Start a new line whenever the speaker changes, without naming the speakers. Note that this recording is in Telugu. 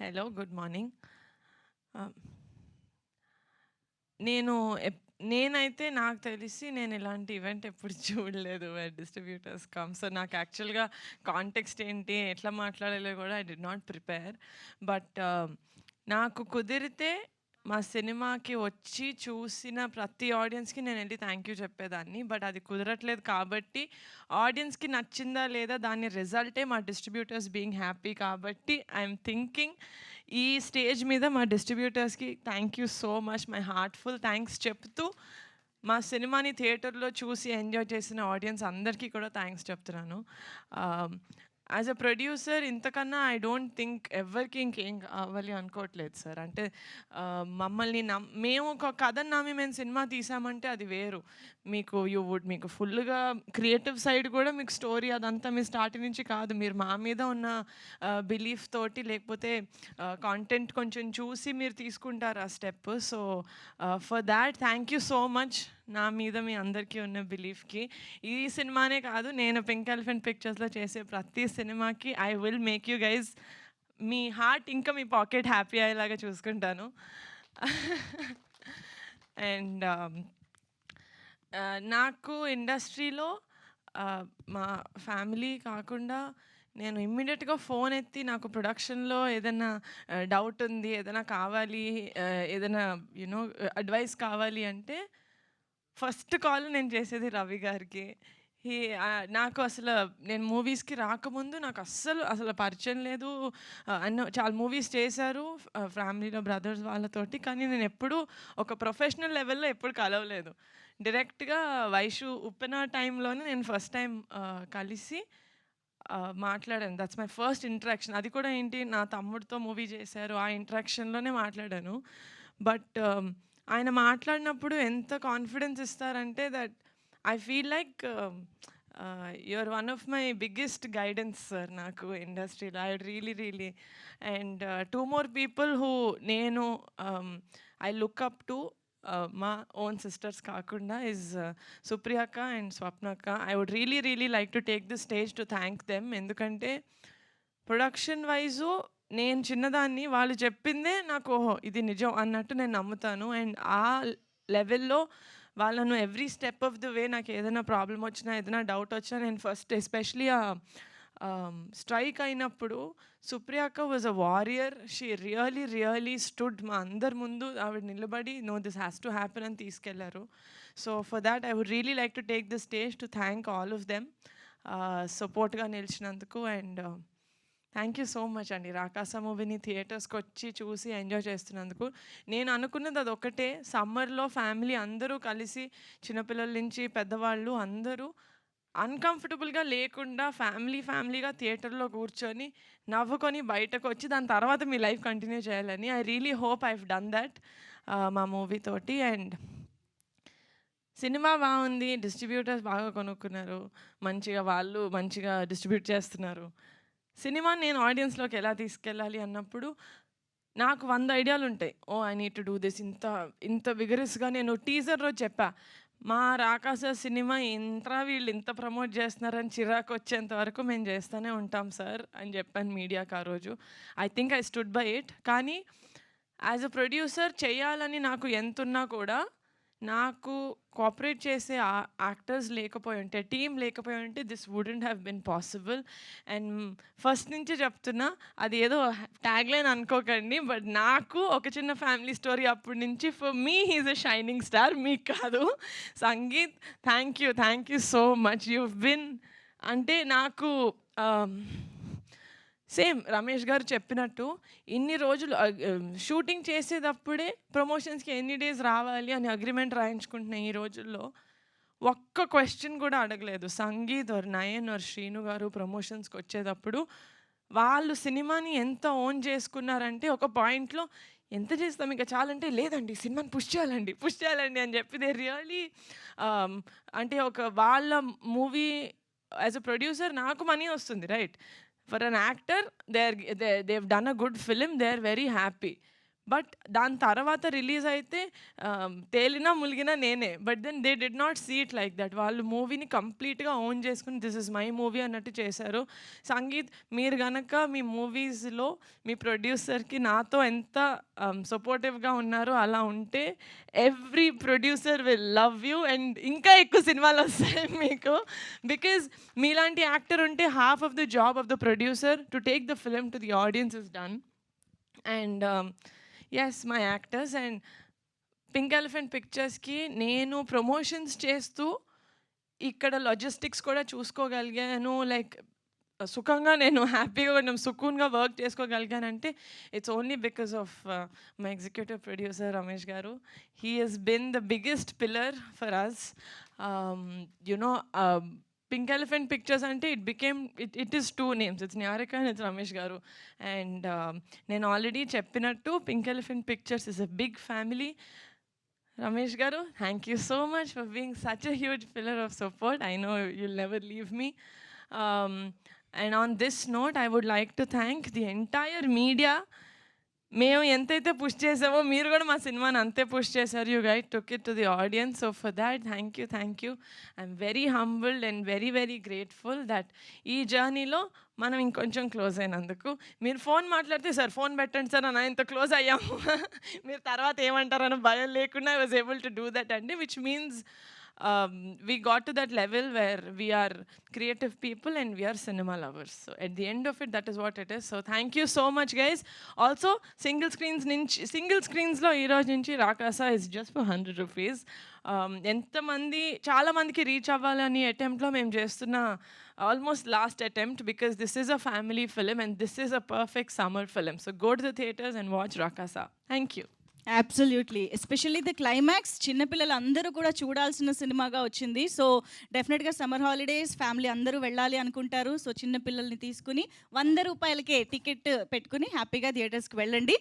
Hello, good morning. నేను నేనైతే నాకు తెలిసి నేను ఇలాంటి ఈవెంట్ ఎప్పుడు చూడలేదు వేర్ డిస్ట్రిబ్యూటర్స్ కమ్. సో నాకు యాక్చువల్‌గా కాంటెక్స్ట్ ఏంటి, ఎట్లా మాట్లాడాలో కూడా I did not prepare. But నాకు కుదిరితే మా సినిమాకి వచ్చి చూసిన ప్రతి ఆడియన్స్‌కి నేనెళ్ళి థ్యాంక్ యూ చెప్పేదాన్ని. బట్ అది కుదరట్లేదు కాబట్టి ఆడియన్స్‌కి నచ్చిందా లేదా దాని రిజల్టే మా డిస్ట్రిబ్యూటర్స్ బీయింగ్ హ్యాపీ కాబట్టి ఐయామ్ థింకింగ్ ఈ స్టేజ్ మీద మా డిస్ట్రిబ్యూటర్స్‌కి thank you so much, my heartful thanks చెప్తూ మా సినిమాని థియేటర్‌లో చూసి ఎంజాయ్ చేసిన ఆడియన్స్ అందరికీ కూడా థ్యాంక్స్ చెప్తున్నాను. యాజ్ అ ప్రొడ్యూసర్ ఇంతకన్నా ఐ డోంట్ థింక్ ఎవ్వరికి ఇంకేం కావాలి అనుకోవట్లేదు సార్. అంటే మమ్మల్ని మేము ఒక కథను నమ్మి మేము సినిమా తీసామంటే అది వేరు. మీకు ఫుల్‌గా క్రియేటివ్ సైడ్ కూడా మీకు స్టోరీ అదంతా మీ స్టార్టింగ్ నుంచి కాదు. మీరు మా మీద ఉన్న బిలీఫ్ తోటి లేకపోతే కాంటెంట్ కొంచెం చూసి మీరు తీసుకుంటారు ఆ step. So for that thank you so much. నా మీద మీ అందరికీ ఉన్న బిలీఫ్‌కి. ఈ సినిమానే కాదు, నేను పింక్ ఎలిఫెంట్ పిక్చర్స్‌లో చేసే ప్రతి సినిమాకి I will make you guys me heart ఇంకా మీ పాకెట్ హ్యాపీ అయ్యేలాగా చూసుకుంటాను. అండ్ నాకు ఇండస్ట్రీలో మా ఫ్యామిలీ కాకుండా నేను ఇమ్మీడియట్‌గా ఫోన్ ఎత్తి నాకు ప్రొడక్షన్‌లో ఏదైనా డౌట్ ఉంది, ఏదైనా కావాలి, ఏదైనా అడ్వైస్ కావాలి అంటే ఫస్ట్ కాల్ నేను చేసేది రవి గారికి. నాకు నేను మూవీస్‌కి రాకముందు నాకు అసలు పరిచయం లేదు. చాలా మూవీస్ చేశారు ఫ్యామిలీలో బ్రదర్స్ వాళ్ళతోటి. కానీ నేనెప్పుడూ ఒక ప్రొఫెషనల్ లెవెల్‌లో ఎప్పుడు కలవలేదు. డైరెక్ట్‌గా ఉప్పెన టైంలోనే నేను ఫస్ట్ టైం కలిసి మాట్లాడాను. That's my first interaction. అది కూడా ఏంటి, నా తమ్ముడితో మూవీ చేశారు. ఆ ఇంటరాక్షన్‌లోనే మాట్లాడాను. బట్ ఆయన మాట్లాడినప్పుడు ఎంత కాన్ఫిడెన్స్ ఇస్తారంటే that I feel like you are one of my biggest guidance sir నాకు ఇండస్ట్రీలో. I really and 2 more people నేను ఐ లుక్ అప్ టు మా ఓన్ సిస్టర్స్ కాకుండా ఈజ్ సుప్రియక్క అండ్ స్వప్నక్క. I would really like to take the stage to thank them. ఎందుకంటే ప్రొడక్షన్ వైజు నేను చిన్నదాన్ని, వాళ్ళు చెప్పిందే నాకు ఓహో ఇది నిజం అన్నట్టు నేను నమ్ముతాను. అండ్ ఆ లెవెల్‌లో వాళ్ళను every step of the way నాకు ఏదైనా ప్రాబ్లమ్ వచ్చినా, ఏదైనా డౌట్ వచ్చినా నేను ఫస్ట్ ఎస్పెషలీ స్ట్రైక్ అయినప్పుడు సుప్రియ అక్క was a warrior. She really stood మా అందరి ముందు ఆవిడ నిలబడి no this has to happen అని తీసుకెళ్లారు. So for that I would really like to take the stage to thank all of them సపోర్ట్గా నిలిచినందుకు. And thank you so much అండి. రాకాస మూవీని థియేటర్స్కి వచ్చి చూసి ఎంజాయ్ చేస్తున్నందుకు. నేను అనుకున్నది అదొక్కటే, సమ్మర్లో ఫ్యామిలీ అందరూ కలిసి చిన్నపిల్లల నుంచి పెద్దవాళ్ళు అందరూ అన్‌కంఫర్టబుల్‌గా లేకుండా ఫ్యామిలీగా థియేటర్‌లో కూర్చొని, నవ్వుకొని బయటకొచ్చి దాని తర్వాత మీ లైఫ్ కంటిన్యూ చేయాలని. I really hope I have done that మా మూవీ తోటి. అండ్ సినిమా బాగుంది, డిస్ట్రిబ్యూటర్స్ బాగా కొనుక్కున్నారు, మంచిగా డిస్ట్రిబ్యూట్ చేస్తున్నారు. సినిమాని నేను ఆడియన్స్‌లోకి ఎలా తీసుకెళ్ళాలి అన్నప్పుడు నాకు 100 ఐడియాలుంటాయి. Oh! I need to do this. ఇంత విగరస్‌గా నేను టీజర్ రోజు చెప్పా. మా 'రాకాస' సినిమా ఏంట్రా వీళ్ళు ఇంత ప్రమోట్ చేస్తున్నారని చిరాకొచ్చేంత వరకు మేము చేస్తూనే ఉంటాం సార్ అని చెప్పాను మీడియాకి ఆ రోజు. I think I stood by it. కానీ యాజ్ అ ప్రొడ్యూసర్ చేయాలని నాకు ఎంతున్నా కూడా నాకు కోఆపరేట్ చేసే యాక్టర్స్ లేకపోయుంటే, టీమ్ లేకపోయుంటే this wouldn't have been possible. And first నుంచి చెప్తున్నా, అది ఏదో ట్యాగ్‌లైన్ అనుకోకండి. బట్ నాకు ఒక చిన్న ఫ్యామిలీ స్టోరీ అప్పటి నుంచి for me he is a shining star. మీకు కాదు. Sangeet thank you so much. You've been అంటే నాకు సేమ్ రమేష్ గారు చెప్పినట్టు ఇన్ని రోజులు షూటింగ్ చేసేటప్పుడే ప్రమోషన్స్‌కి ఎన్ని డేస్ రావాలి అని అగ్రీమెంట్ రాయించుకుంటున్న ఈ రోజుల్లో ఒక్క క్వెషన్ కూడా అడగలేదు. సంగీత్ ఆర్ నయన్ ఆర్ శ్రీను గారు ప్రమోషన్స్‌కి వచ్చేటప్పుడు వాళ్ళు సినిమాని ఎంత ఓన్ చేసుకున్నారంటే ఒక పాయింట్‌లో ఎంత చేస్తాం ఇంక చాలంటే, లేదండి సినిమాని పుష్ చేయాలండి అని చెప్పి దే రియల్లీ అంటే వాళ్ళ మూవీ యాజ్ అ ప్రొడ్యూసర్ నాకు మనీ వస్తుంది right. For an actor, they've done a good film, they're very happy. But దాని తర్వాత రిలీజ్ అయితే తేలినా ములిగినా నేనే. But then they did not see it like that. వాళ్ళు మూవీని కంప్లీట్గా ఓన్ చేసుకుని దిస్ ఇస్ మై మూవీ అన్నట్టు చేశారు. సంగీత్, మీరు గనక మీ మూవీస్లో మీ ప్రొడ్యూసర్కి నాతో ఎంత సపోర్టివ్గా ఉన్నారో అలా ఉంటే every producer will love you and ఇంకా ఎక్కువ సినిమాలు వస్తాయి మీకు. బికాజ్ మీలాంటి యాక్టర్ ఉంటే half of the job of the producer to take the film to the audience is done. And yes, my actors and pink elephant పిక్చర్స్కి నేను ప్రమోషన్స్ చేస్తూ ఇక్కడ లాజిస్టిక్స్ కూడా చూసుకోగలిగాను. లైక్ సుఖంగా నేను హ్యాపీగా కొంచెం సుకూన్గా వర్క్ చేసుకోగలిగానంటే it's only because of my executive producer Ramesh garu. He has been the biggest pillar for us. You know Pink Elephant Pictures అంటే it is 2 names. It's Niharika and it's Ramesh garu. And నేను ఆల్రెడీ చెప్పినట్టు Pink Elephant Pictures is a big family. Ramesh garu, thank you so much for being such a huge pillar of support. I know you'll never leave me. And on this note I would like to thank the entire media. మేము ఎంతైతే పుష్ చేసామో మీరు కూడా మా సినిమాని అంతే పుష్ చేశారు. You guide took it to the audience. So for that thank you. I'm very humbled and very very grateful that ఈ జర్నీలో మనం ఇంకొంచెం క్లోజ్ అయినందుకు. మీరు ఫోన్ మాట్లాడితే సార్ ఫోన్ పెట్టండి సార్ అని ఇంత క్లోజ్ అయ్యాము. మీరు తర్వాత ఏమంటారని భయం లేకుండా I was able to do that అండి, which means we got to that level where we are creative people and we are cinema lovers. So at the end of it, that is what it is. So thank you so much guys. Also single screens lo ee roju nunchi Rakasa is just for 100 rupees. ఎంతమంది చాలా మందికి రీచ్ అవ్వాలని అటెంప్ట్లో మేము చేస్తున్న almost last attempt, because this is a family film and this is a perfect summer film. So go to the theatres and watch Rakasa. Thank you.
Absolutely, especially the climax చిన్నపిల్లలు అందరూ కూడా చూడాల్సిన సినిమాగా వచ్చింది. సో డెఫినెట్గా సమ్మర్ హాలిడేస్ ఫ్యామిలీ అందరూ వెళ్ళాలి అనుకుంటారు. సో చిన్నపిల్లల్ని తీసుకుని 100 రూపాయలకే టికెట్ పెట్టుకుని హ్యాపీగా థియేటర్స్కి వెళ్ళండి.